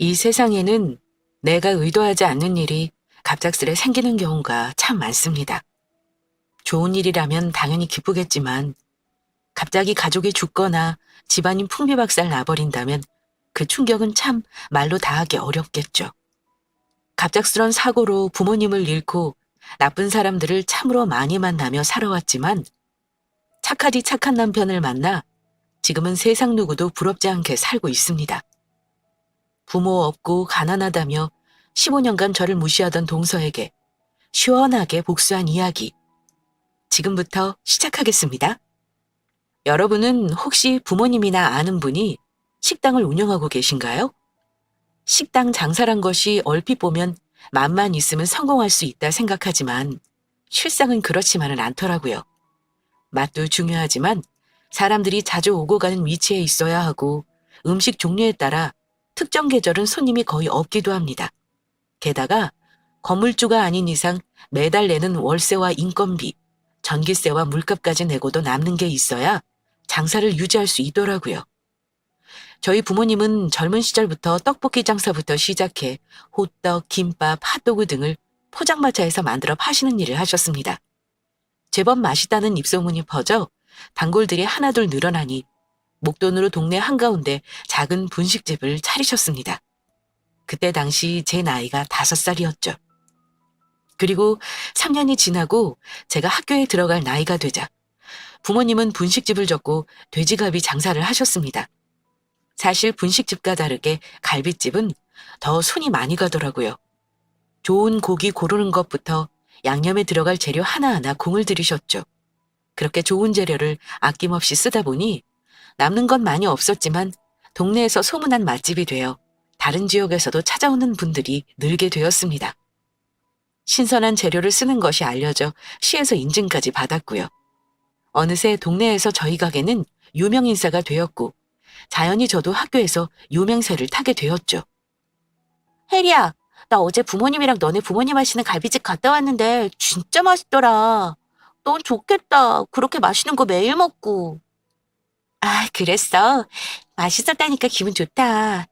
이 세상에는 내가 의도하지 않는 일이 갑작스레 생기는 경우가 참 많습니다. 좋은 일이라면 당연히 기쁘겠지만 갑자기 가족이 죽거나 집안이 풍비박살 나버린다면 그 충격은 참 말로 다하기 어렵겠죠. 갑작스런 사고로 부모님을 잃고 나쁜 사람들을 참으로 많이 만나며 살아왔지만 착하디 착한 남편을 만나 지금은 세상 누구도 부럽지 않게 살고 있습니다. 부모 없고 가난하다며 15년간 저를 무시하던 동서에게 시원하게 복수한 이야기. 지금부터 시작하겠습니다. 여러분은 혹시 부모님이나 아는 분이 식당을 운영하고 계신가요? 식당 장사란 것이 얼핏 보면 맘만 있으면 성공할 수 있다 생각하지만 실상은 그렇지만은 않더라고요. 맛도 중요하지만 사람들이 자주 오고 가는 위치에 있어야 하고 음식 종류에 따라 특정 계절은 손님이 거의 없기도 합니다. 게다가 건물주가 아닌 이상 매달 내는 월세와 인건비, 전기세와 물값까지 내고도 남는 게 있어야 장사를 유지할 수 있더라고요. 저희 부모님은 젊은 시절부터 떡볶이 장사부터 시작해 호떡, 김밥, 핫도그 등을 포장마차에서 만들어 파시는 일을 하셨습니다. 제법 맛있다는 입소문이 퍼져 단골들이 하나둘 늘어나니 목돈으로 동네 한가운데 작은 분식집을 차리셨습니다. 그때 당시 제 나이가 5살이었죠. 그리고 3년이 지나고 제가 학교에 들어갈 나이가 되자 부모님은 분식집을 접고 돼지갈비 장사를 하셨습니다. 사실 분식집과 다르게 갈비집은 더 손이 많이 가더라고요. 좋은 고기 고르는 것부터 양념에 들어갈 재료 하나하나 공을 들이셨죠. 그렇게 좋은 재료를 아낌없이 쓰다 보니 남는 건 많이 없었지만 동네에서 소문난 맛집이 되어 다른 지역에서도 찾아오는 분들이 늘게 되었습니다. 신선한 재료를 쓰는 것이 알려져 시에서 인증까지 받았고요. 어느새 동네에서 저희 가게는 유명 인사가 되었고 자연히 저도 학교에서 유명세를 타게 되었죠. 혜리야, 나 어제 부모님이랑 너네 부모님 하시는 갈비집 갔다 왔는데 진짜 맛있더라. 넌 좋겠다. 그렇게 맛있는 거 매일 먹고. 아, 그랬어. 맛있었다니까 기분 좋다.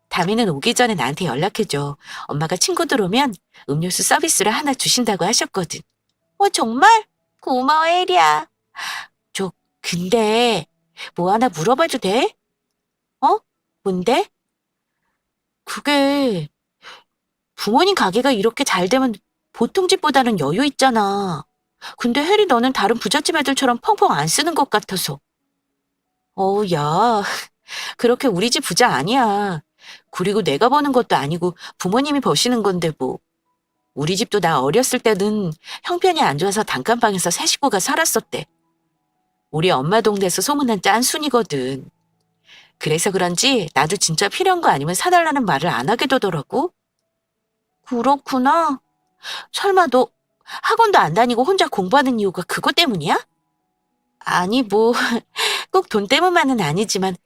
다음에는 오기 전에 나한테 연락해줘. 엄마가 친구들 오면 음료수 서비스를 하나 주신다고 하셨거든. 정말? 고마워, 혜리야. 근데 뭐 하나 물어봐도 돼? 어? 뭔데? 그게 부모님 가게가 이렇게 잘 되면 보통 집보다는 여유 있잖아. 근데 혜리 너는 다른 부잣집 애들처럼 펑펑 안 쓰는 것 같아서. 야, 그렇게 우리 집 부자 아니야. 그리고 내가 버는 것도 아니고 부모님이 버시는 건데 뭐. 우리 집도 나 어렸을 때는 형편이 안 좋아서 단칸방에서 세 식구가 살았었대. 우리 엄마 동네에서 소문난 짠순이거든. 그래서 그런지 나도 진짜 필요한 거 아니면 사달라는 말을 안 하게 되더라고. 그렇구나. 설마 너 학원도 안 다니고 혼자 공부하는 이유가 그것 때문이야? 아니, 뭐, 꼭 돈 때문만은 아니지만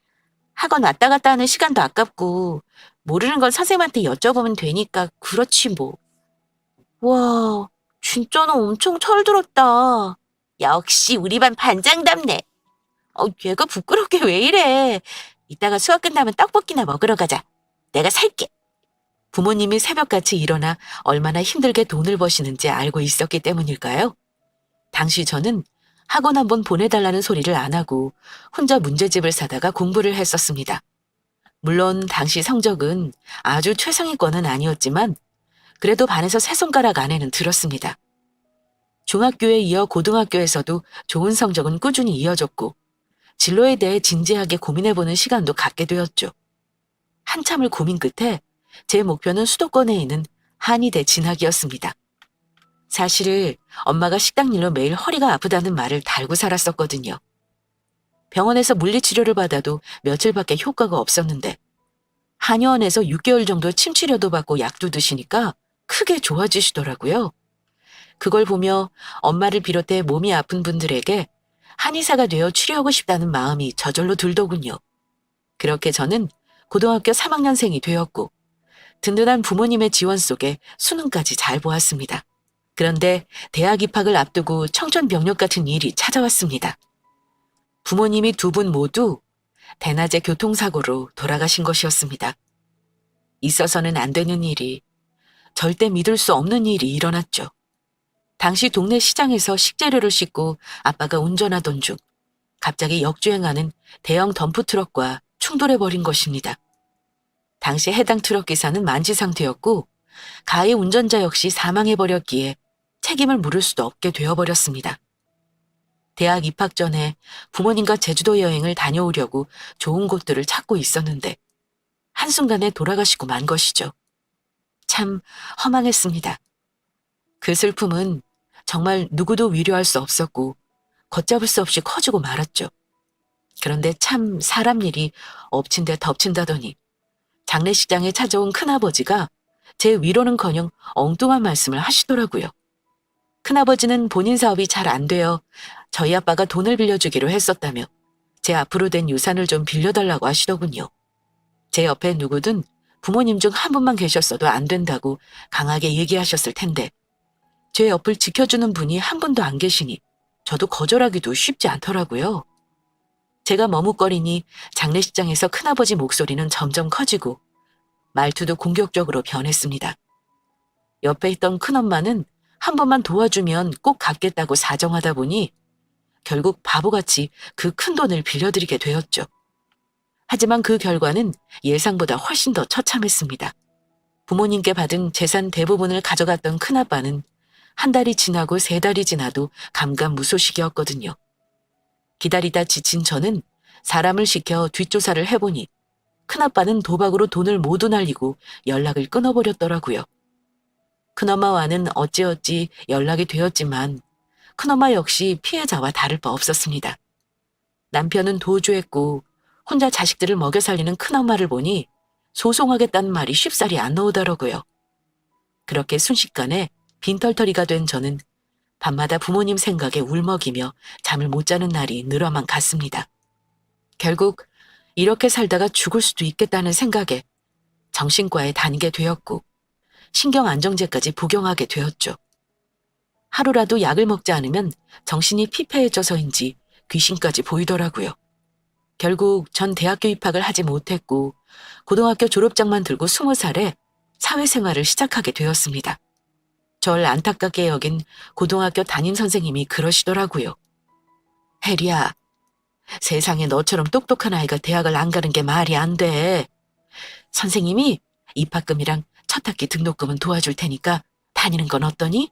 학원 왔다 갔다 하는 시간도 아깝고 모르는 건 선생님한테 여쭤보면 되니까 그렇지 뭐. 와, 진짜 너 엄청 철들었다. 역시 우리 반 반장답네. 얘가 부끄럽게 왜 이래. 이따가 수업 끝나면 떡볶이나 먹으러 가자. 내가 살게. 부모님이 새벽같이 일어나 얼마나 힘들게 돈을 버시는지 알고 있었기 때문일까요? 당시 저는 학원 한번 보내달라는 소리를 안 하고 혼자 문제집을 사다가 공부를 했었습니다. 물론 당시 성적은 아주 최상위권은 아니었지만 그래도 반에서 세 손가락 안에는 들었습니다. 중학교에 이어 고등학교에서도 좋은 성적은 꾸준히 이어졌고 진로에 대해 진지하게 고민해보는 시간도 갖게 되었죠. 한참을 고민 끝에 제 목표는 수도권에 있는 한의대 진학이었습니다. 사실 엄마가 식당 일로 매일 허리가 아프다는 말을 달고 살았었거든요. 병원에서 물리치료를 받아도 며칠밖에 효과가 없었는데 한의원에서 6개월 정도 침치료도 받고 약도 드시니까 크게 좋아지시더라고요. 그걸 보며 엄마를 비롯해 몸이 아픈 분들에게 한의사가 되어 치료하고 싶다는 마음이 저절로 들더군요. 그렇게 저는 고등학교 3학년생이 되었고 든든한 부모님의 지원 속에 수능까지 잘 보았습니다. 그런데 대학 입학을 앞두고 청천벽력 같은 일이 찾아왔습니다. 부모님이 두 분 모두 대낮에 교통사고로 돌아가신 것이었습니다. 있어서는 안 되는 일이, 절대 믿을 수 없는 일이 일어났죠. 당시 동네 시장에서 식재료를 싣고 아빠가 운전하던 중 갑자기 역주행하는 대형 덤프트럭과 충돌해버린 것입니다. 당시 해당 트럭 기사는 만지 상태였고 가해 운전자 역시 사망해버렸기에 책임을 물을 수도 없게 되어버렸습니다. 대학 입학 전에 부모님과 제주도 여행을 다녀오려고 좋은 곳들을 찾고 있었는데 한순간에 돌아가시고 만 것이죠. 참 허망했습니다. 그 슬픔은 정말 누구도 위로할 수 없었고 걷잡을 수 없이 커지고 말았죠. 그런데 참 사람 일이 엎친 데 덮친다더니 장례식장에 찾아온 큰아버지가 제 위로는커녕 엉뚱한 말씀을 하시더라고요. 큰아버지는 본인 사업이 잘 안 되어 저희 아빠가 돈을 빌려주기로 했었다며 제 앞으로 된 유산을 좀 빌려달라고 하시더군요. 제 옆에 누구든 부모님 중 한 분만 계셨어도 안 된다고 강하게 얘기하셨을 텐데 제 옆을 지켜주는 분이 한 분도 안 계시니 저도 거절하기도 쉽지 않더라고요. 제가 머뭇거리니 장례식장에서 큰아버지 목소리는 점점 커지고 말투도 공격적으로 변했습니다. 옆에 있던 큰엄마는 한 번만 도와주면 꼭 갚겠다고 사정하다 보니 결국 바보같이 그 큰 돈을 빌려드리게 되었죠. 하지만 그 결과는 예상보다 훨씬 더 처참했습니다. 부모님께 받은 재산 대부분을 가져갔던 큰아빠는 한 달이 지나고 세 달이 지나도 감감무소식이었거든요. 기다리다 지친 저는 사람을 시켜 뒷조사를 해보니 큰아빠는 도박으로 돈을 모두 날리고 연락을 끊어버렸더라고요. 큰엄마와는 어찌어찌 연락이 되었지만 큰엄마 역시 피해자와 다를 바 없었습니다. 남편은 도주했고 혼자 자식들을 먹여 살리는 큰엄마를 보니 소송하겠다는 말이 쉽사리 안 나오더라고요. 그렇게 순식간에 빈털터리가 된 저는 밤마다 부모님 생각에 울먹이며 잠을 못 자는 날이 늘어만 갔습니다. 결국 이렇게 살다가 죽을 수도 있겠다는 생각에 정신과에 다니게 되었고 신경안정제까지 복용하게 되었죠. 하루라도 약을 먹지 않으면 정신이 피폐해져서인지 귀신까지 보이더라고요. 결국 전 대학교 입학을 하지 못했고 고등학교 졸업장만 들고 20살에 사회생활을 시작하게 되었습니다. 절 안타깝게 여긴 고등학교 담임 선생님이 그러시더라고요. 혜리야, 세상에 너처럼 똑똑한 아이가 대학을 안 가는 게 말이 안 돼. 선생님이 입학금이랑 첫 학기 등록금은 도와줄 테니까 다니는 건 어떠니?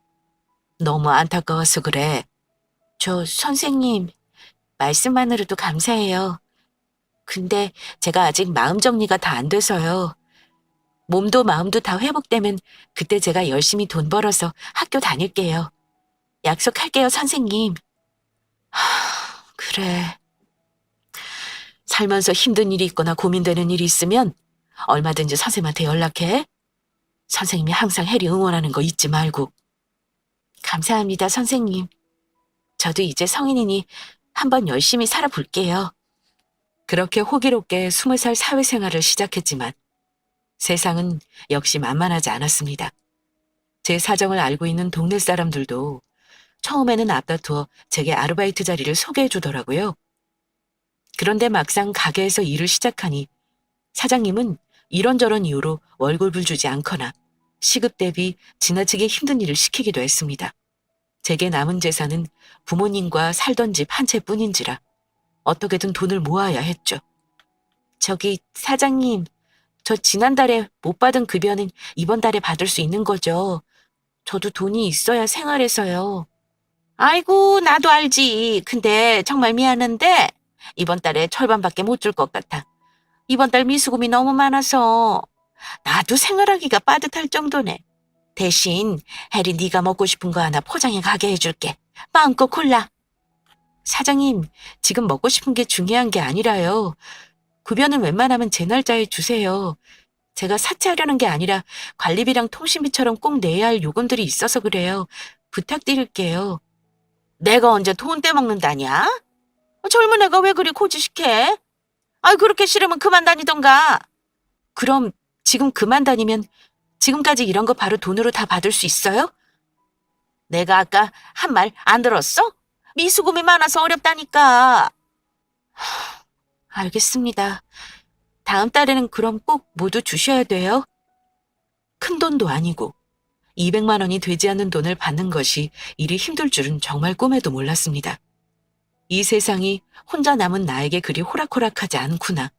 너무 안타까워서 그래. 저 선생님, 말씀만으로도 감사해요. 근데 제가 아직 마음 정리가 다 안 돼서요. 몸도 마음도 다 회복되면 그때 제가 열심히 돈 벌어서 학교 다닐게요. 약속할게요, 선생님. 그래. 살면서 힘든 일이 있거나 고민되는 일이 있으면 얼마든지 선생님한테 연락해. 선생님이 항상 혜리 응원하는 거 잊지 말고. 감사합니다, 선생님. 저도 이제 성인이니 한번 열심히 살아볼게요. 그렇게 호기롭게 20살 사회생활을 시작했지만 세상은 역시 만만하지 않았습니다. 제 사정을 알고 있는 동네 사람들도 처음에는 앞다투어 제게 아르바이트 자리를 소개해 주더라고요. 그런데 막상 가게에서 일을 시작하니 사장님은 이런저런 이유로 월급을 주지 않거나 시급 대비 지나치게 힘든 일을 시키기도 했습니다. 제게 남은 재산은 부모님과 살던 집 한 채뿐인지라 어떻게든 돈을 모아야 했죠. 저기 사장님, 저 지난달에 못 받은 급여는 이번 달에 받을 수 있는 거죠? 저도 돈이 있어야 생활해서요. 아이고, 나도 알지. 근데 정말 미안한데 이번 달에 절반밖에 못 줄 것 같아. 이번 달 미수금이 너무 많아서 나도 생활하기가 빠듯할 정도네. 대신 혜리 네가 먹고 싶은 거 하나 포장해 가게 해줄게. 마음껏 골라. 사장님, 지금 먹고 싶은 게 중요한 게 아니라요. 급여는 웬만하면 제 날짜에 주세요. 제가 사채하려는 게 아니라 관리비랑 통신비처럼 꼭 내야 할 요금들이 있어서 그래요. 부탁드릴게요. 내가 언제 돈 떼먹는다냐? 젊은 애가 왜 그리 고지식해? 아이, 그렇게 싫으면 그만 다니던가. 그럼 지금 그만 다니면 지금까지 이런 거 바로 돈으로 다 받을 수 있어요? 내가 아까 한 말 안 들었어? 미수금이 많아서 어렵다니까. 알겠습니다. 다음 달에는 그럼 꼭 모두 주셔야 돼요? 큰 돈도 아니고 200만 원이 되지 않는 돈을 받는 것이 이리 힘들 줄은 정말 꿈에도 몰랐습니다. 이 세상이 혼자 남은 나에게 그리 호락호락하지 않구나.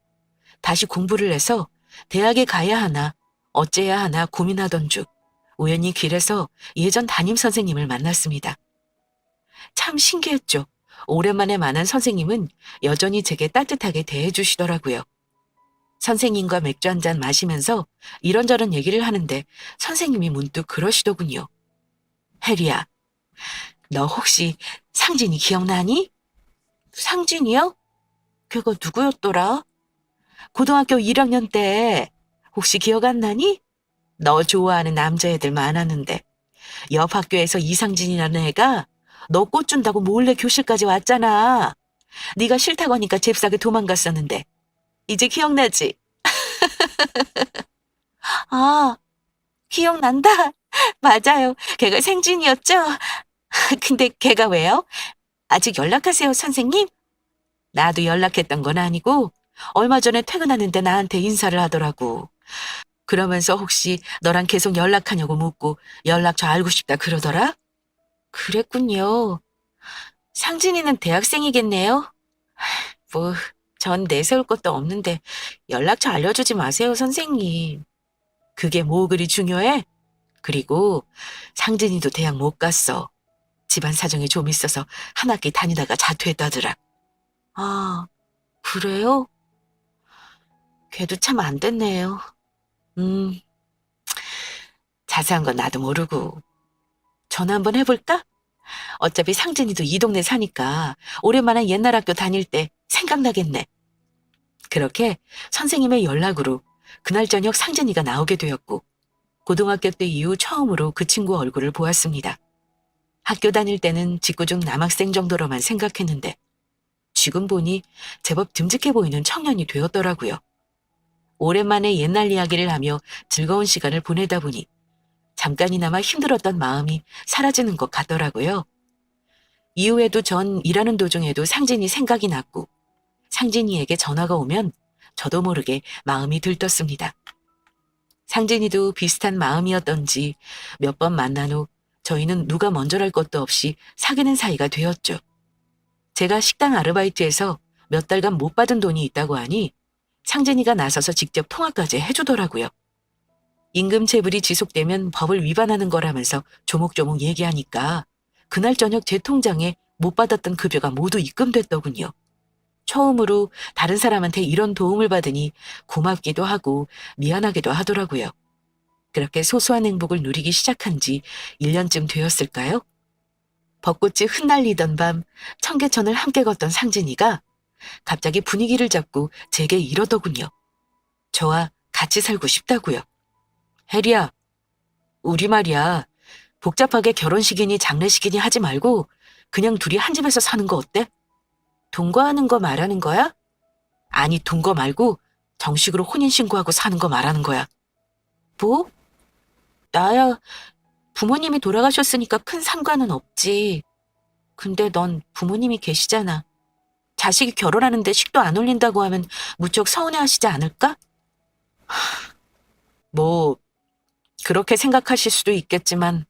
다시 공부를 해서 대학에 가야 하나 어째야 하나 고민하던 중 우연히 길에서 예전 담임 선생님을 만났습니다. 참 신기했죠. 오랜만에 만난 선생님은 여전히 제게 따뜻하게 대해주시더라고요. 선생님과 맥주 한잔 마시면서 이런저런 얘기를 하는데 선생님이 문득 그러시더군요. 혜리야, 너 혹시 상진이 기억나니? 상진이요? 걔가 누구였더라? 고등학교 1학년 때 혹시 기억 안 나니? 너 좋아하는 남자애들 많았는데 옆 학교에서 이상진이라는 애가 너 꽃 준다고 몰래 교실까지 왔잖아. 네가 싫다고 하니까 잽싸게 도망갔었는데 이제 기억나지? 아, 기억난다. 맞아요. 걔가 생진이었죠? 근데 걔가 왜요? 아직 연락하세요, 선생님? 나도 연락했던 건 아니고 얼마 전에 퇴근하는데 나한테 인사를 하더라고. 그러면서 혹시 너랑 계속 연락하냐고 묻고 연락처 알고 싶다 그러더라? 그랬군요. 상진이는 대학생이겠네요? 뭐, 전 내세울 것도 없는데 연락처 알려주지 마세요, 선생님. 그게 뭐 그리 중요해? 그리고 상진이도 대학 못 갔어. 집안 사정이 좀 있어서 한 학기 다니다가 자퇴했다더라. 아, 그래요? 걔도 참 안 됐네요. 음, 자세한 건 나도 모르고. 전화 한번 해볼까? 어차피 상진이도 이 동네 사니까 오랜만에 옛날 학교 다닐 때 생각나겠네. 그렇게 선생님의 연락으로 그날 저녁 상진이가 나오게 되었고 고등학교 때 이후 처음으로 그 친구 얼굴을 보았습니다. 학교 다닐 때는 직구중 남학생 정도로만 생각했는데 지금 보니 제법 듬직해 보이는 청년이 되었더라고요. 오랜만에 옛날 이야기를 하며 즐거운 시간을 보내다 보니 잠깐이나마 힘들었던 마음이 사라지는 것 같더라고요. 이후에도 전 일하는 도중에도 상진이 생각이 났고 상진이에게 전화가 오면 저도 모르게 마음이 들떴습니다. 상진이도 비슷한 마음이었던지 몇 번 만난 후 저희는 누가 먼저랄 것도 없이 사귀는 사이가 되었죠. 제가 식당 아르바이트에서 몇 달간 못 받은 돈이 있다고 하니 상진이가 나서서 직접 통화까지 해주더라고요. 임금 체불이 지속되면 법을 위반하는 거라면서 조목조목 얘기하니까 그날 저녁 제 통장에 못 받았던 급여가 모두 입금됐더군요. 처음으로 다른 사람한테 이런 도움을 받으니 고맙기도 하고 미안하기도 하더라고요. 그렇게 소소한 행복을 누리기 시작한 지 1년쯤 되었을까요? 벚꽃이 흩날리던 밤 청계천을 함께 걷던 상진이가 갑자기 분위기를 잡고 제게 이러더군요. 저와 같이 살고 싶다고요. 혜리야, 우리 말이야. 복잡하게 결혼식이니 장례식이니 하지 말고 그냥 둘이 한 집에서 사는 거 어때? 동거하는 거 말하는 거야? 아니, 동거 말고 정식으로 혼인신고하고 사는 거 말하는 거야. 뭐? 나야 부모님이 돌아가셨으니까 큰 상관은 없지. 근데 넌 부모님이 계시잖아. 자식이 결혼하는데 식도 안 올린다고 하면 무척 서운해하시지 않을까? 뭐 그렇게 생각하실 수도 있겠지만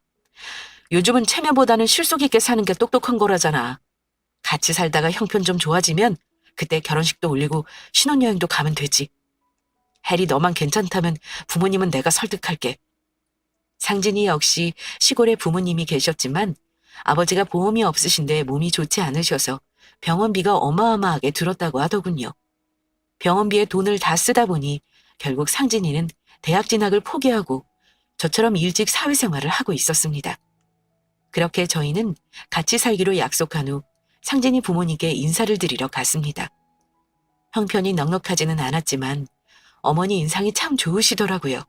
요즘은 체면보다는 실속 있게 사는 게 똑똑한 거라잖아. 같이 살다가 형편 좀 좋아지면 그때 결혼식도 올리고 신혼여행도 가면 되지. 해리 너만 괜찮다면 부모님은 내가 설득할게. 상진이 역시 시골에 부모님이 계셨지만 아버지가 보험이 없으신데 몸이 좋지 않으셔서 병원비가 어마어마하게 들었다고 하더군요. 병원비에 돈을 다 쓰다 보니 결국 상진이는 대학 진학을 포기하고 저처럼 일찍 사회생활을 하고 있었습니다. 그렇게 저희는 같이 살기로 약속한 후 상진이 부모님께 인사를 드리러 갔습니다. 형편이 넉넉하지는 않았지만 어머니 인상이 참 좋으시더라고요.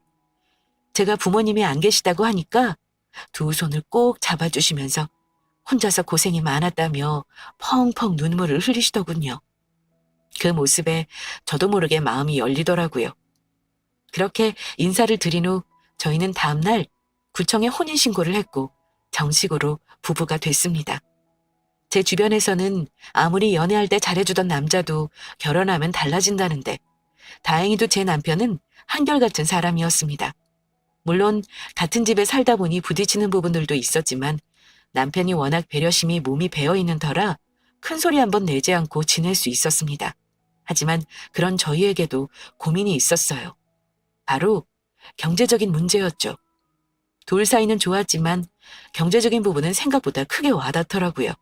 제가 부모님이 안 계시다고 하니까 두 손을 꼭 잡아주시면서 혼자서 고생이 많았다며 펑펑 눈물을 흘리시더군요. 그 모습에 저도 모르게 마음이 열리더라고요. 그렇게 인사를 드린 후 저희는 다음날 구청에 혼인신고를 했고 정식으로 부부가 됐습니다. 제 주변에서는 아무리 연애할 때 잘해주던 남자도 결혼하면 달라진다는데 다행히도 제 남편은 한결같은 사람이었습니다. 물론 같은 집에 살다 보니 부딪히는 부분들도 있었지만 남편이 워낙 배려심이 몸이 배어있는 터라 큰 소리 한번 내지 않고 지낼 수 있었습니다. 하지만 그런 저희에게도 고민이 있었어요. 바로 경제적인 문제였죠. 둘 사이는 좋았지만 경제적인 부분은 생각보다 크게 와닿더라고요.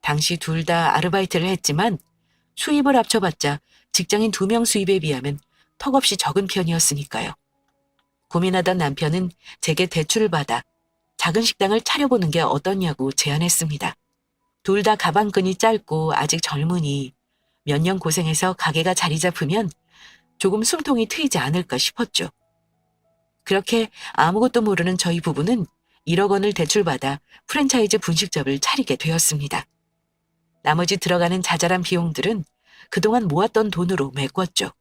당시 둘 다 아르바이트를 했지만 수입을 합쳐봤자 직장인 2명 수입에 비하면 턱없이 적은 편이었으니까요. 고민하던 남편은 제게 대출을 받아 작은 식당을 차려보는 게 어떠냐고 제안했습니다. 둘 다 가방끈이 짧고 아직 젊으니 몇 년 고생해서 가게가 자리 잡으면 조금 숨통이 트이지 않을까 싶었죠. 그렇게 아무것도 모르는 저희 부부는 1억 원을 대출받아 프랜차이즈 분식점을 차리게 되었습니다. 나머지 들어가는 자잘한 비용들은 그동안 모았던 돈으로 메꿨죠.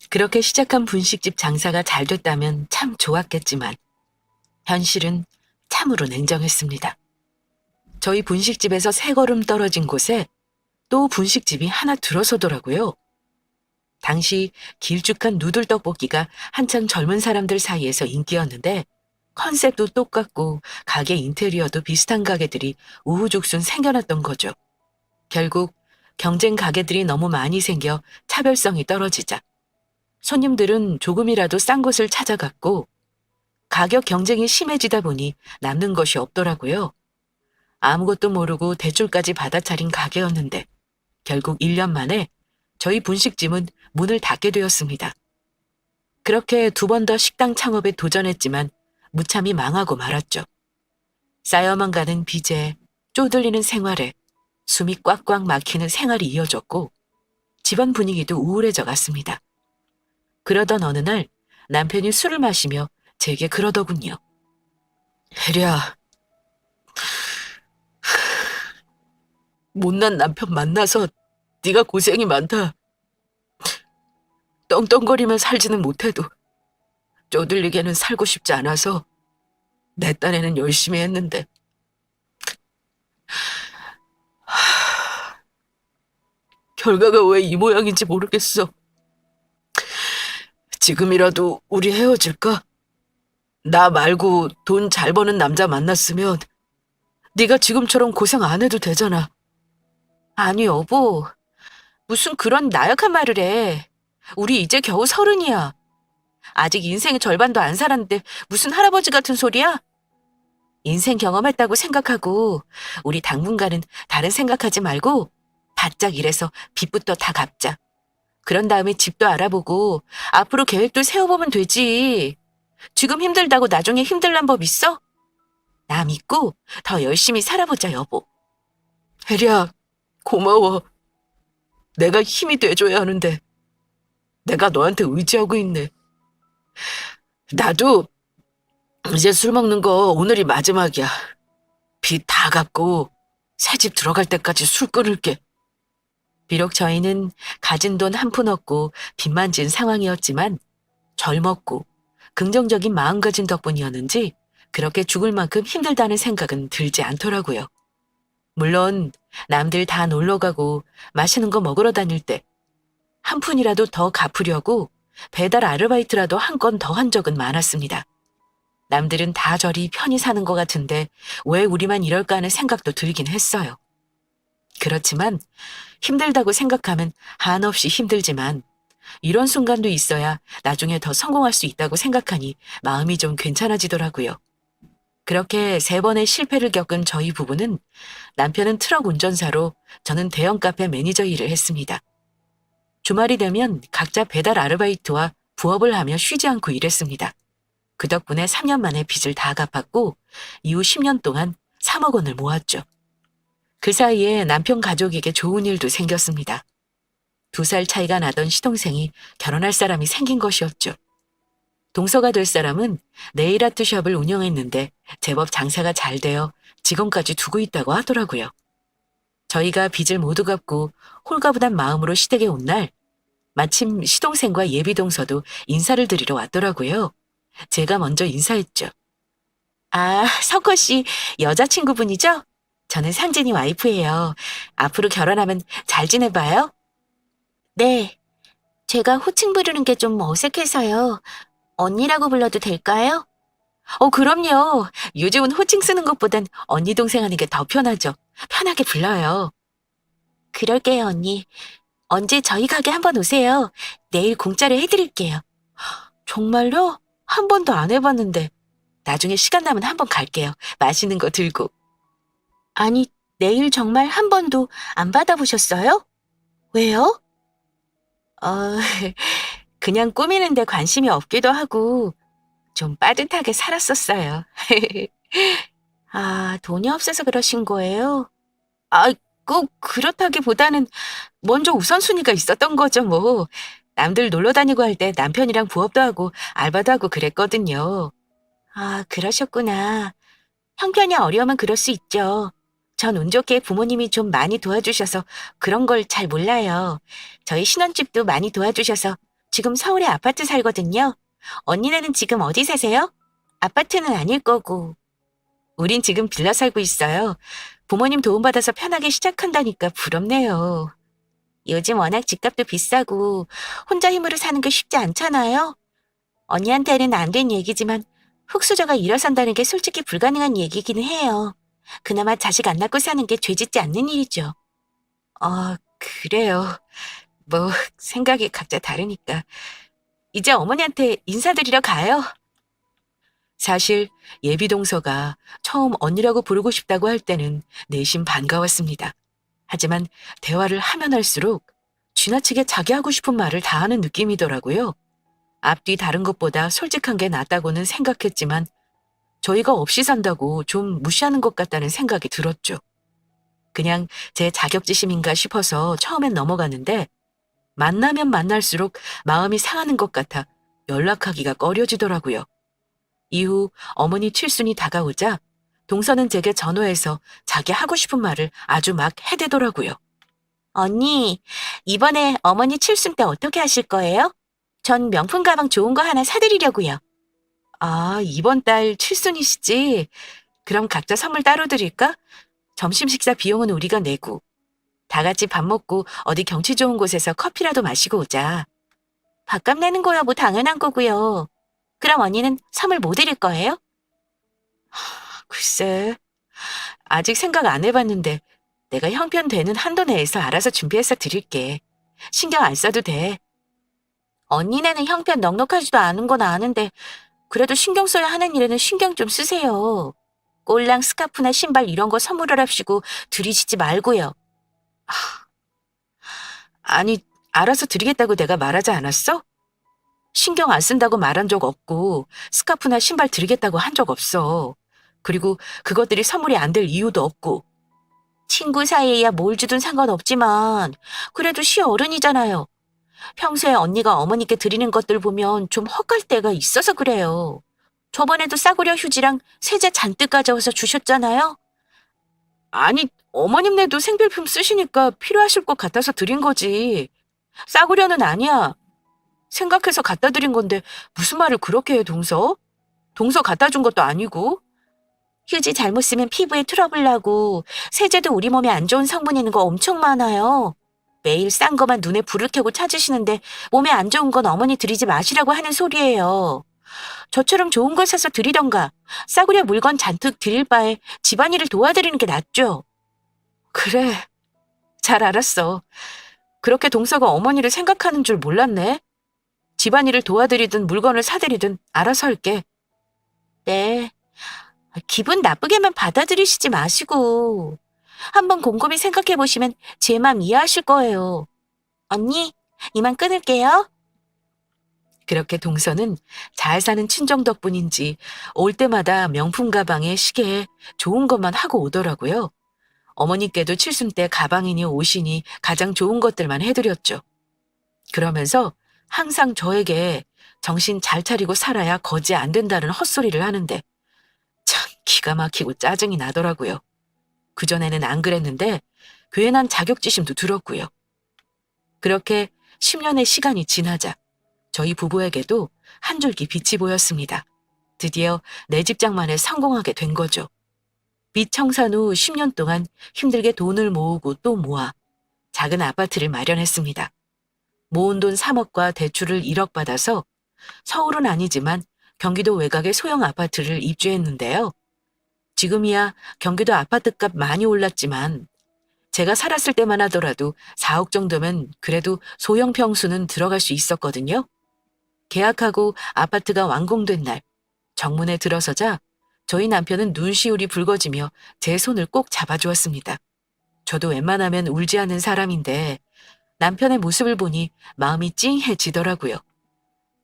그렇게 시작한 분식집 장사가 잘 됐다면 참 좋았겠지만 현실은 참으로 냉정했습니다. 저희 분식집에서 3걸음 떨어진 곳에 또 분식집이 하나 들어서더라고요. 당시 길쭉한 누들 떡볶이가 한창 젊은 사람들 사이에서 인기였는데 컨셉도 똑같고 가게 인테리어도 비슷한 가게들이 우후죽순 생겨났던 거죠. 결국 경쟁 가게들이 너무 많이 생겨 차별성이 떨어지자 손님들은 조금이라도 싼 곳을 찾아갔고 가격 경쟁이 심해지다 보니 남는 것이 없더라고요. 아무것도 모르고 대출까지 받아 차린 가게였는데 결국 1년 만에 저희 분식집은 문을 닫게 되었습니다. 그렇게 2번 더 식당 창업에 도전했지만 무참히 망하고 말았죠. 쌓여만 가는 빚에 쪼들리는 생활에 숨이 꽉꽉 막히는 생활이 이어졌고 집안 분위기도 우울해져 갔습니다. 그러던 어느 날 남편이 술을 마시며 제게 그러더군요. 혜리야, 못난 남편 만나서 네가 고생이 많다. 떵떵거리며 살지는 못해도 쪼들리게는 살고 싶지 않아서 내 딴에는 열심히 했는데 결과가 왜 이 모양인지 모르겠어. 지금이라도 우리 헤어질까? 나 말고 돈 잘 버는 남자 만났으면 네가 지금처럼 고생 안 해도 되잖아. 아니 여보, 무슨 그런 나약한 말을 해. 우리 이제 겨우 30이야. 아직 인생의 절반도 안 살았는데 무슨 할아버지 같은 소리야? 인생 경험했다고 생각하고 우리 당분간은 다른 생각하지 말고 바짝 일해서 빚부터 다 갚자. 그런 다음에 집도 알아보고 앞으로 계획도 세워보면 되지. 지금 힘들다고 나중에 힘들란 법 있어? 나 믿고 더 열심히 살아보자 여보. 혜리야, 고마워. 내가 힘이 돼줘야 하는데 내가 너한테 의지하고 있네. 나도 이제 술 먹는 거 오늘이 마지막이야. 빚 다 갚고 새 집 들어갈 때까지 술 끊을게. 비록 저희는 가진 돈 한 푼 없고 빚만 진 상황이었지만 젊었고 긍정적인 마음가짐 덕분이었는지 그렇게 죽을 만큼 힘들다는 생각은 들지 않더라고요. 물론 남들 다 놀러가고 맛있는 거 먹으러 다닐 때 한 푼이라도 더 갚으려고 배달 아르바이트라도 한 건 더 한 적은 많았습니다. 남들은 다 저리 편히 사는 것 같은데 왜 우리만 이럴까 하는 생각도 들긴 했어요. 그렇지만 힘들다고 생각하면 한없이 힘들지만 이런 순간도 있어야 나중에 더 성공할 수 있다고 생각하니 마음이 좀 괜찮아지더라고요. 그렇게 3번의 실패를 겪은 저희 부부는 남편은 트럭 운전사로 저는 대형 카페 매니저 일을 했습니다. 주말이 되면 각자 배달 아르바이트와 부업을 하며 쉬지 않고 일했습니다. 그 덕분에 3년 만에 빚을 다 갚았고 이후 10년 동안 3억 원을 모았죠. 그 사이에 남편 가족에게 좋은 일도 생겼습니다. 2살 차이가 나던 시동생이 결혼할 사람이 생긴 것이었죠. 동서가 될 사람은 네일 아트숍을 운영했는데 제법 장사가 잘 되어 직원까지 두고 있다고 하더라고요. 저희가 빚을 모두 갚고 홀가분한 마음으로 시댁에 온 날 마침 시동생과 예비동서도 인사를 드리러 왔더라고요. 제가 먼저 인사했죠. 아, 석호 씨 여자친구분이죠? 저는 상진이 와이프예요. 앞으로 결혼하면 잘 지내봐요? 네. 제가 호칭 부르는 게 좀 어색해서요. 언니라고 불러도 될까요? 그럼요. 요즘은 호칭 쓰는 것보단 언니 동생 하는 게 더 편하죠. 편하게 불러요. 그럴게요, 언니. 언제 저희 가게 한번 오세요. 내일 공짜로 해드릴게요. 정말요? 한 번도 안 해봤는데. 나중에 시간 나면 한번 갈게요. 맛있는 거 들고. 아니, 내일 정말 한 번도 안 받아보셨어요? 왜요? 어, 그냥 꾸미는데 관심이 없기도 하고 좀 빠듯하게 살았었어요. 아, 돈이 없어서 그러신 거예요? 아, 꼭 그렇다기보다는 먼저 우선순위가 있었던 거죠, 뭐. 남들 놀러 다니고 할 때 남편이랑 부업도 하고 알바도 하고 그랬거든요. 아, 그러셨구나. 형편이 어려우면 그럴 수 있죠. 전 운 좋게 부모님이 좀 많이 도와주셔서 그런 걸 잘 몰라요. 저희 신혼집도 많이 도와주셔서 지금 서울에 아파트 살거든요. 언니네는 지금 어디 사세요? 아파트는 아닐 거고. 우린 지금 빌라 살고 있어요. 부모님 도움받아서 편하게 시작한다니까 부럽네요. 요즘 워낙 집값도 비싸고 혼자 힘으로 사는 게 쉽지 않잖아요. 언니한테는 안 된 얘기지만 흙수저가 일어선다는 게 솔직히 불가능한 얘기기는 해요. 그나마 자식 안 낳고 사는 게 죄짓지 않는 일이죠. 그래요. 뭐, 생각이 각자 다르니까. 이제 어머니한테 인사드리러 가요. 사실 예비 동서가 처음 언니라고 부르고 싶다고 할 때는 내심 반가웠습니다. 하지만 대화를 하면 할수록 지나치게 자기 하고 싶은 말을 다 하는 느낌이더라고요. 앞뒤 다른 것보다 솔직한 게 낫다고는 생각했지만 저희가 없이 산다고 좀 무시하는 것 같다는 생각이 들었죠. 그냥 제 자격지심인가 싶어서 처음엔 넘어갔는데 만나면 만날수록 마음이 상하는 것 같아 연락하기가 꺼려지더라고요. 이후 어머니 칠순이 다가오자 동서는 제게 전화해서 자기 하고 싶은 말을 아주 막 해대더라고요. 언니, 이번에 어머니 칠순 때 어떻게 하실 거예요? 전 명품 가방 좋은 거 하나 사드리려고요. 아, 이번 달 칠순이시지? 그럼 각자 선물 따로 드릴까? 점심 식사 비용은 우리가 내고 다 같이 밥 먹고 어디 경치 좋은 곳에서 커피라도 마시고 오자. 밥값 내는 거야 뭐 당연한 거고요. 그럼 언니는 선물 뭐 드릴 거예요? 글쎄, 아직 생각 안 해봤는데 내가 형편되는 한도 내에서 알아서 준비해서 드릴게. 신경 안 써도 돼. 언니네는 형편 넉넉하지도 않은 건 아는데 그래도 신경 써야 하는 일에는 신경 좀 쓰세요. 꼴랑 스카프나 신발 이런 거 선물하랍시고 들이시지 말고요. 아니, 알아서 드리겠다고 내가 말하지 않았어? 신경 안 쓴다고 말한 적 없고 스카프나 신발 드리겠다고 한 적 없어. 그리고 그것들이 선물이 안 될 이유도 없고. 친구 사이에야 뭘 주든 상관없지만 그래도 시어른이잖아요. 평소에 언니가 어머니께 드리는 것들 보면 좀 헛갈 때가 있어서 그래요. 저번에도 싸구려 휴지랑 세제 잔뜩 가져와서 주셨잖아요. 아니, 어머님네도 생필품 쓰시니까 필요하실 것 같아서 드린 거지. 싸구려는 아니야. 생각해서 갖다 드린 건데 무슨 말을 그렇게 해, 동서? 동서 갖다 준 것도 아니고. 휴지 잘못 쓰면 피부에 트러블 나고 세제도 우리 몸에 안 좋은 성분 있는 거 엄청 많아요. 매일 싼 거만 눈에 불을 켜고 찾으시는데 몸에 안 좋은 건 어머니 드리지 마시라고 하는 소리예요. 저처럼 좋은 걸 사서 드리던가 싸구려 물건 잔뜩 드릴 바에 집안일을 도와드리는 게 낫죠. 그래, 잘 알았어. 그렇게 동서가 어머니를 생각하는 줄 몰랐네. 집안일을 도와드리든 물건을 사드리든 알아서 할게. 네. 기분 나쁘게만 받아들이시지 마시고 한번 곰곰이 생각해 보시면 제 맘 이해하실 거예요. 언니, 이만 끊을게요. 그렇게 동서는 잘 사는 친정 덕분인지 올 때마다 명품 가방에 시계에 좋은 것만 하고 오더라고요. 어머니께도 칠순 때 가방이니 옷이니 가장 좋은 것들만 해드렸죠. 그러면서 항상 저에게 정신 잘 차리고 살아야 거지 안 된다는 헛소리를 하는데 참 기가 막히고 짜증이 나더라고요. 그전에는 안 그랬는데 괜한 자격지심도 들었고요. 그렇게 10년의 시간이 지나자 저희 부부에게도 한 줄기 빛이 보였습니다. 드디어 내 집장만에 성공하게 된 거죠. 빚 청산 후 10년 동안 힘들게 돈을 모으고 또 모아 작은 아파트를 마련했습니다. 모은 돈 3억과 대출을 1억 받아서 서울은 아니지만 경기도 외곽의 소형 아파트를 입주했는데요. 지금이야 경기도 아파트값 많이 올랐지만 제가 살았을 때만 하더라도 4억 정도면 그래도 소형 평수는 들어갈 수 있었거든요. 계약하고 아파트가 완공된 날 정문에 들어서자 저희 남편은 눈시울이 붉어지며 제 손을 꼭 잡아주었습니다. 저도 웬만하면 울지 않는 사람인데 남편의 모습을 보니 마음이 찡해지더라고요.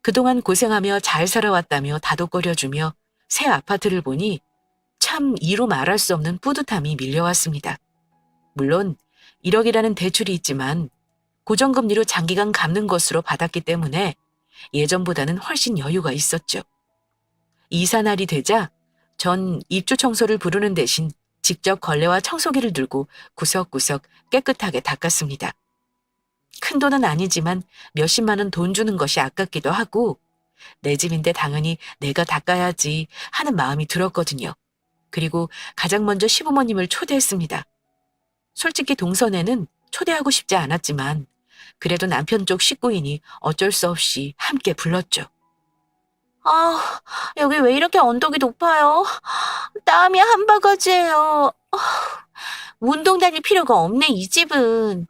그동안 고생하며 잘 살아왔다며 다독거려주며 새 아파트를 보니 참 이루 말할 수 없는 뿌듯함이 밀려왔습니다. 물론 1억이라는 대출이 있지만 고정금리로 장기간 갚는 것으로 받았기 때문에 예전보다는 훨씬 여유가 있었죠. 이사 날이 되자 전 입주 청소를 부르는 대신 직접 걸레와 청소기를 들고 구석구석 깨끗하게 닦았습니다. 큰 돈은 아니지만 몇십만 원 돈 주는 것이 아깝기도 하고 내 집인데 당연히 내가 닦아야지 하는 마음이 들었거든요. 그리고 가장 먼저 시부모님을 초대했습니다. 솔직히 동선에는 초대하고 싶지 않았지만 그래도 남편 쪽 식구이니 어쩔 수 없이 함께 불렀죠. 아, 여기 왜 이렇게 언덕이 높아요? 땀이 한 바가지예요. 운동 다닐 필요가 없네, 이 집은.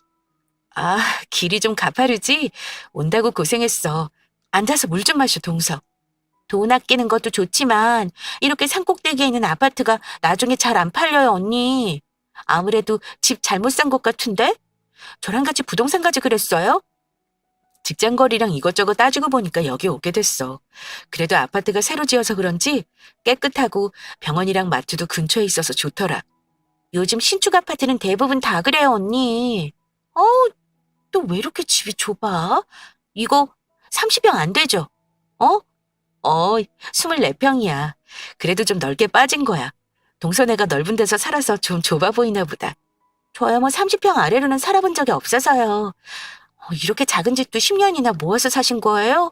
아, 길이 좀 가파르지? 온다고 고생했어. 앉아서 물 좀 마셔, 동서. 돈 아끼는 것도 좋지만 이렇게 산꼭대기에 있는 아파트가 나중에 잘 안 팔려요, 언니. 아무래도 집 잘못 산 것 같은데? 저랑 같이 부동산 가지 그랬어요? 직장거리랑 이것저것 따지고 보니까 여기 오게 됐어. 그래도 아파트가 새로 지어서 그런지 깨끗하고 병원이랑 마트도 근처에 있어서 좋더라. 요즘 신축 아파트는 대부분 다 그래요, 언니. 어우, 또 왜 이렇게 집이 좁아? 이거 30평 안 되죠? 어? 24평이야. 그래도 좀 넓게 빠진 거야. 동서네가 넓은 데서 살아서 좀 좁아 보이나 보다. 저야 뭐 30평 아래로는 살아본 적이 없어서요. 이렇게 작은 집도 10년이나 모아서 사신 거예요?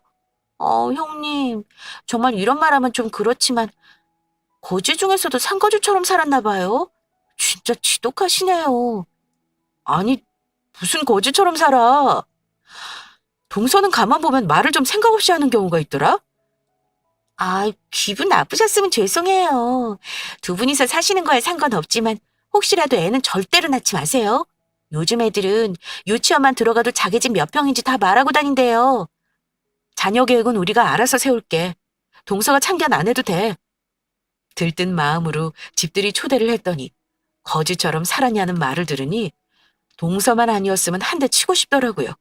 형님, 정말 이런 말하면 좀 그렇지만 거지 중에서도 상거지처럼 살았나 봐요. 진짜 지독하시네요. 아니, 무슨 거지처럼 살아. 동서는 가만 보면 말을 좀 생각 없이 하는 경우가 있더라. 기분 나쁘셨으면 죄송해요. 두 분이서 사시는 거야 상관없지만 혹시라도 애는 절대로 낳지 마세요. 요즘 애들은 유치원만 들어가도 자기 집 몇 평인지 다 말하고 다닌대요. 자녀 계획은 우리가 알아서 세울게. 동서가 참견 안 해도 돼. 들뜬 마음으로 집들이 초대를 했더니 거지처럼 살았냐는 말을 들으니 동서만 아니었으면 한 대 치고 싶더라고요.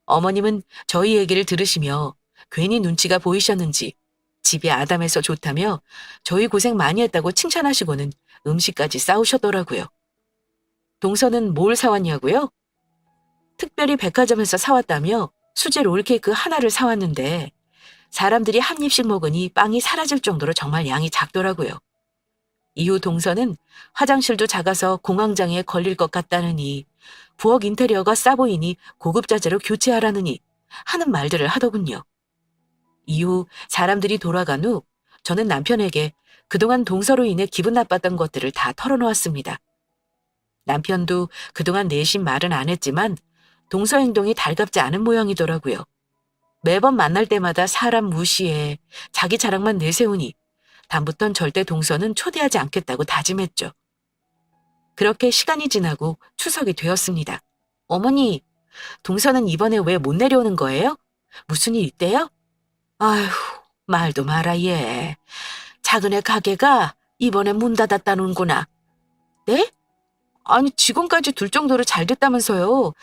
어머님은 저희 얘기를 들으시며 괜히 눈치가 보이셨는지 집이 아담해서 좋다며 저희 고생 많이 했다고 칭찬하시고는 음식까지 싸우셨더라고요. 동서는 뭘 사왔냐고요? 특별히 백화점에서 사왔다며 수제 롤케이크 하나를 사왔는데 사람들이 한 입씩 먹으니 빵이 사라질 정도로 정말 양이 작더라고요. 이후 동서는 화장실도 작아서 공황장애에 걸릴 것 같다느니 부엌 인테리어가 싸 보이니 고급 자재로 교체하라느니 하는 말들을 하더군요. 이후 사람들이 돌아간 후 저는 남편에게 그동안 동서로 인해 기분 나빴던 것들을 다 털어놓았습니다. 남편도 그동안 내심 말은 안 했지만 동서 행동이 달갑지 않은 모양이더라고요. 매번 만날 때마다 사람 무시해 자기 자랑만 내세우니 다음부턴 절대 동서는 초대하지 않겠다고 다짐했죠. 그렇게 시간이 지나고 추석이 되었습니다. 어머니, 동서는 이번에 왜 못 내려오는 거예요? 무슨 일 있대요? 아휴, 말도 마라 얘. 작은 애 가게가 이번에 문 닫았다는구나. 네? 아니 직원까지 둘 정도로 잘 됐다면서요.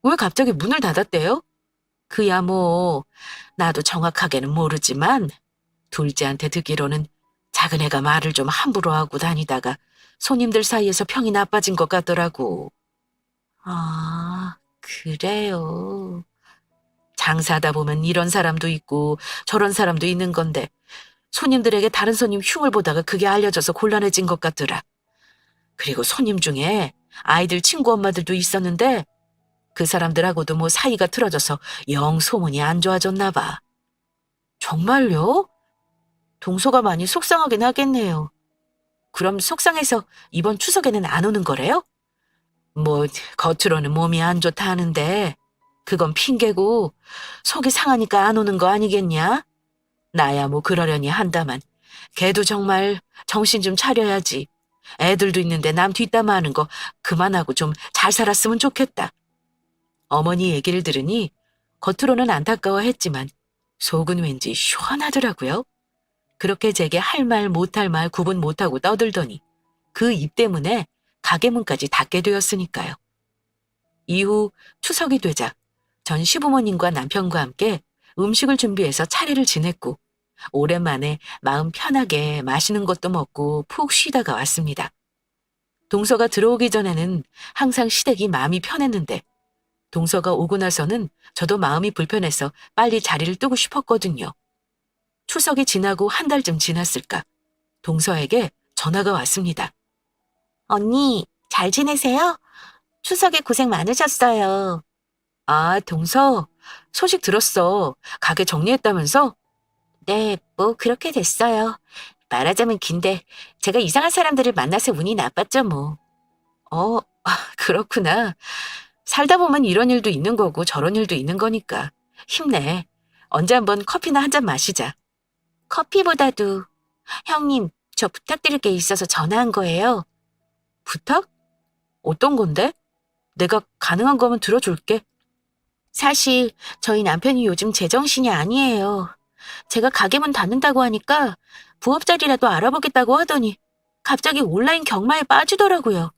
왜 갑자기 문을 닫았대요? 그야 뭐 나도 정확하게는 모르지만 둘째한테 듣기로는 작은 애가 말을 좀 함부로 하고 다니다가 손님들 사이에서 평이 나빠진 것 같더라고. 아, 그래요. 장사하다 보면 이런 사람도 있고 저런 사람도 있는 건데 손님들에게 다른 손님 흉을 보다가 그게 알려져서 곤란해진 것 같더라. 그리고 손님 중에 아이들 친구 엄마들도 있었는데 그 사람들하고도 뭐 사이가 틀어져서 영 소문이 안 좋아졌나 봐. 정말요? 동서가 많이 속상하긴 하겠네요. 그럼 속상해서 이번 추석에는 안 오는 거래요? 뭐 겉으로는 몸이 안 좋다 하는데 그건 핑계고 속이 상하니까 안 오는 거 아니겠냐? 나야 뭐 그러려니 한다만 걔도 정말 정신 좀 차려야지. 애들도 있는데 남 뒷담화하는 거 그만하고 좀 잘 살았으면 좋겠다. 어머니 얘기를 들으니 겉으로는 안타까워했지만 속은 왠지 시원하더라고요. 그렇게 제게 할 말 못할 말 구분 못하고 떠들더니 그 입 때문에 가게 문까지 닫게 되었으니까요. 이후 추석이 되자 전 시부모님과 남편과 함께 음식을 준비해서 차례를 지냈고 오랜만에 마음 편하게 맛있는 것도 먹고 푹 쉬다가 왔습니다. 동서가 들어오기 전에는 항상 시댁이 마음이 편했는데 동서가 오고 나서는 저도 마음이 불편해서 빨리 자리를 뜨고 싶었거든요. 추석이 지나고 한 달쯤 지났을까 동서에게 전화가 왔습니다. 언니, 잘 지내세요? 추석에 고생 많으셨어요. 아, 동서, 소식 들었어. 가게 정리했다면서? 네, 뭐 그렇게 됐어요. 말하자면 긴데 제가 이상한 사람들을 만나서 운이 나빴죠 뭐. 그렇구나. 살다 보면 이런 일도 있는 거고 저런 일도 있는 거니까. 힘내. 언제 한번 커피나 한 잔 마시자. 커피보다도 형님, 저 부탁드릴 게 있어서 전화한 거예요. 부탁? 어떤 건데? 내가 가능한 거면 들어줄게. 사실 저희 남편이 요즘 제정신이 아니에요. 제가 가게 문 닫는다고 하니까 부업 자리라도 알아보겠다고 하더니 갑자기 온라인 경마에 빠지더라고요.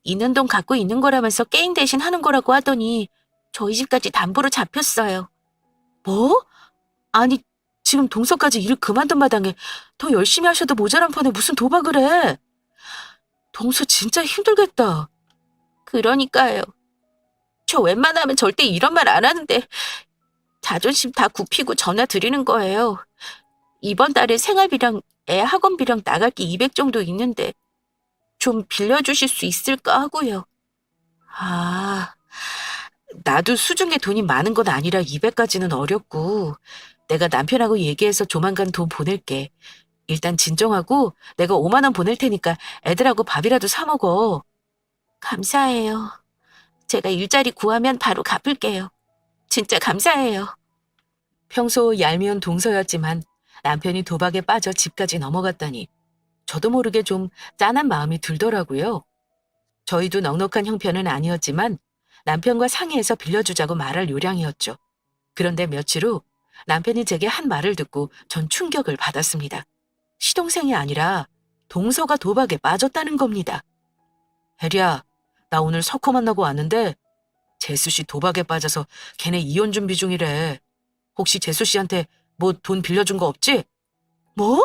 있는 돈 갖고 있는 거라면서 게임 대신 하는 거라고 하더니 저희 집까지 담보로 잡혔어요. 뭐? 아니, 지금 동서까지 일 그만둔 마당에 더 열심히 하셔도 모자란 판에 무슨 도박을 해? 동서 진짜 힘들겠다. 그러니까요. 저 웬만하면 절대 이런 말 안 하는데 자존심 다 굽히고 전화 드리는 거예요. 이번 달에 생활비랑 애 학원비랑 나갈 게 200 정도 있는데 좀 빌려주실 수 있을까 하고요. 아, 나도 수중에 돈이 많은 건 아니라 200까지는 어렵고 내가 남편하고 얘기해서 조만간 돈 보낼게. 일단 진정하고 내가 5만 원 보낼 테니까 애들하고 밥이라도 사 먹어. 감사해요. 제가 일자리 구하면 바로 갚을게요. 진짜 감사해요. 평소 얄미운 동서였지만 남편이 도박에 빠져 집까지 넘어갔다니 저도 모르게 좀 짠한 마음이 들더라고요. 저희도 넉넉한 형편은 아니었지만 남편과 상의해서 빌려주자고 말할 요량이었죠. 그런데 며칠 후 남편이 제게 한 말을 듣고 전 충격을 받았습니다. 시동생이 아니라 동서가 도박에 빠졌다는 겁니다. 혜리야, 나 오늘 석호 만나고 왔는데 재수 씨 도박에 빠져서 걔네 이혼 준비 중이래. 혹시 재수 씨한테 뭐 돈 빌려준 거 없지? 뭐?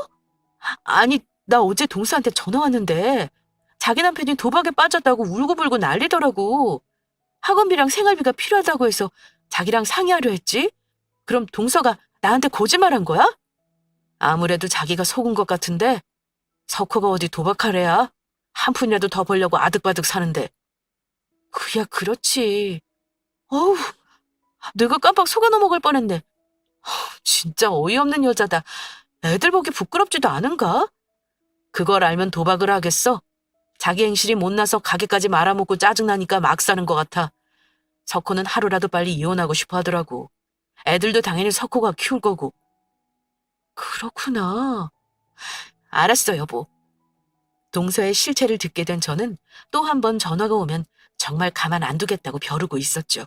아니, 나 어제 동서한테 전화 왔는데 자기 남편이 도박에 빠졌다고 울고불고 난리더라고. 학원비랑 생활비가 필요하다고 해서 자기랑 상의하려 했지? 그럼 동서가 나한테 거짓말한 거야? 아무래도 자기가 속은 것 같은데 석호가 어디 도박하래야? 한 푼이라도 더 벌려고 아득바득 사는데. 그야 그렇지. 어우, 내가 깜빡 속아 넘어갈 뻔했네. 진짜 어이없는 여자다. 애들 보기 부끄럽지도 않은가? 그걸 알면 도박을 하겠어? 자기 행실이 못나서 가게까지 말아먹고 짜증나니까 막 사는 것 같아. 석호는 하루라도 빨리 이혼하고 싶어 하더라고. 애들도 당연히 석호가 키울 거고. 그렇구나. 알았어, 여보. 동서의 실체를 듣게 된 저는 또 한 번 전화가 오면 정말 가만 안 두겠다고 벼르고 있었죠.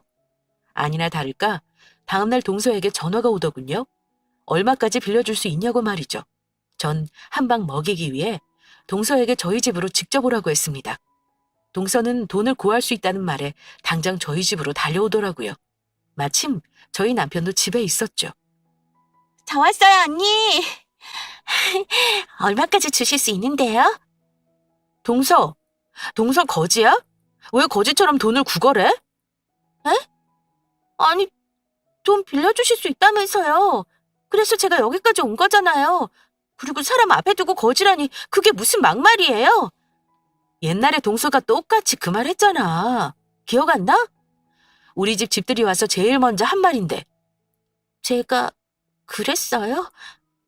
아니나 다를까 다음날 동서에게 전화가 오더군요. 얼마까지 빌려줄 수 있냐고 말이죠. 전 한 방 먹이기 위해 동서에게 저희 집으로 직접 오라고 했습니다. 동서는 돈을 구할 수 있다는 말에 당장 저희 집으로 달려오더라고요. 마침 저희 남편도 집에 있었죠. 저 왔어요, 언니. 얼마까지 주실 수 있는데요? 동서 거지야? 왜 거지처럼 돈을 구걸해? 아니, 돈 빌려주실 수 있다면서요. 그래서 제가 여기까지 온 거잖아요. 그리고 사람 앞에 두고 거지라니 그게 무슨 막말이에요? 옛날에 동서가 똑같이 그 말 했잖아. 기억 안 나? 우리 집 집들이 와서 제일 먼저 한 말인데. 제가 그랬어요?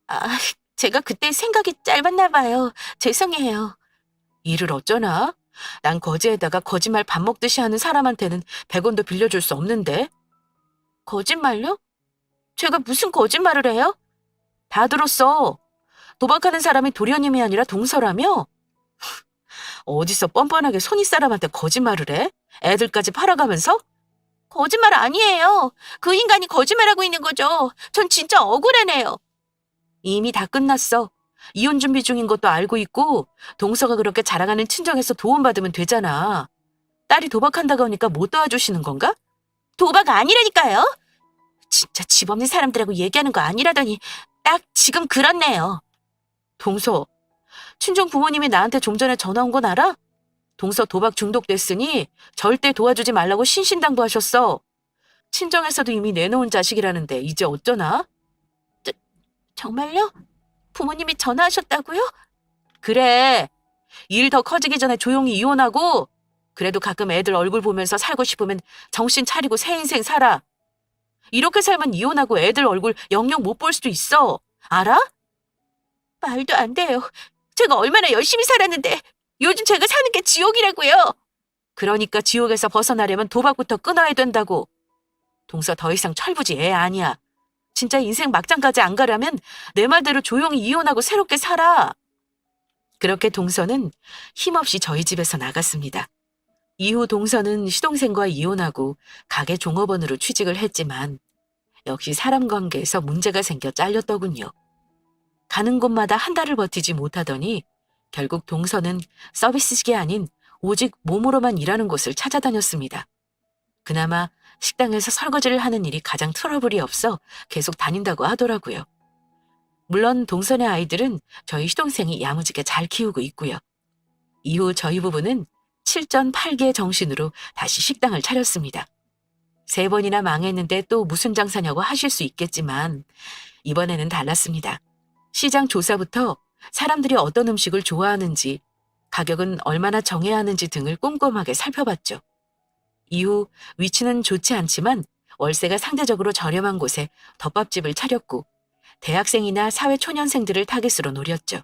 아, 제가 그때 생각이 짧았나 봐요. 죄송해요. 일을 어쩌나? 난 거지에다가 거짓말 밥 먹듯이 하는 사람한테는 100원도 빌려줄 수 없는데. 거짓말요? 제가 무슨 거짓말을 해요? 다 들었어. 도박하는 사람이 도련님이 아니라 동서라며? 어디서 뻔뻔하게 손이 사람한테 거짓말을 해? 애들까지 팔아가면서? 거짓말 아니에요. 그 인간이 거짓말하고 있는 거죠. 전 진짜 억울하네요. 이미 다 끝났어. 이혼 준비 중인 것도 알고 있고 동서가 그렇게 자랑하는 친정에서 도움받으면 되잖아. 딸이 도박한다고 하니까 못 도와주시는 건가? 도박 아니라니까요. 진짜 집 없는 사람들하고 얘기하는 거 아니라더니 딱 지금 그렇네요. 동서, 친정 부모님이 나한테 좀 전에 전화 온 건 알아? 동서 도박 중독됐으니 절대 도와주지 말라고 신신당부하셨어. 친정에서도 이미 내놓은 자식이라는데 이제 어쩌나? 정말요? 부모님이 전화하셨다고요? 그래. 일 더 커지기 전에 조용히 이혼하고 그래도 가끔 애들 얼굴 보면서 살고 싶으면 정신 차리고 새 인생 살아. 이렇게 살면 이혼하고 애들 얼굴 영영 못 볼 수도 있어. 알아? 말도 안 돼요. 제가 얼마나 열심히 살았는데 요즘 제가 사는 게 지옥이라고요. 그러니까 지옥에서 벗어나려면 도박부터 끊어야 된다고. 동서 더 이상 철부지 애 아니야. 진짜 인생 막장까지 안 가려면 내 말대로 조용히 이혼하고 새롭게 살아. 그렇게 동서는 힘없이 저희 집에서 나갔습니다. 이후 동서는 시동생과 이혼하고 가게 종업원으로 취직을 했지만 역시 사람 관계에서 문제가 생겨 잘렸더군요. 가는 곳마다 한 달을 버티지 못하더니 결국 동서는 서비스직이 아닌 오직 몸으로만 일하는 곳을 찾아다녔습니다. 그나마 식당에서 설거지를 하는 일이 가장 트러블이 없어 계속 다닌다고 하더라고요. 물론 동선의 아이들은 저희 시동생이 야무지게 잘 키우고 있고요. 이후 저희 부부는 7전8개 정신으로 다시 식당을 차렸습니다. 3번이나 망했는데 또 무슨 장사냐고 하실 수 있겠지만 이번에는 달랐습니다. 시장 조사부터 사람들이 어떤 음식을 좋아하는지, 가격은 얼마나 정해야 하는지 등을 꼼꼼하게 살펴봤죠. 이후 위치는 좋지 않지만 월세가 상대적으로 저렴한 곳에 덮밥집을 차렸고 대학생이나 사회초년생들을 타깃으로 노렸죠.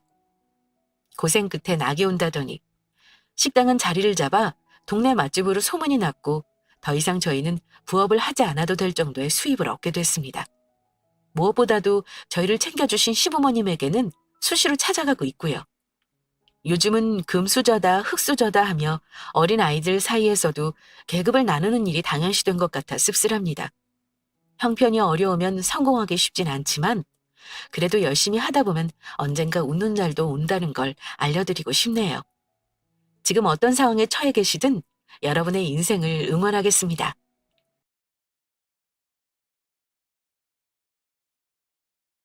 고생 끝에 낙이 온다더니 식당은 자리를 잡아 동네 맛집으로 소문이 났고 더 이상 저희는 부업을 하지 않아도 될 정도의 수입을 얻게 됐습니다. 무엇보다도 저희를 챙겨주신 시부모님에게는 수시로 찾아가고 있고요. 요즘은 금수저다 흙수저다 하며 어린 아이들 사이에서도 계급을 나누는 일이 당연시된 것 같아 씁쓸합니다. 형편이 어려우면 성공하기 쉽진 않지만 그래도 열심히 하다 보면 언젠가 웃는 날도 온다는 걸 알려드리고 싶네요. 지금 어떤 상황에 처해 계시든 여러분의 인생을 응원하겠습니다.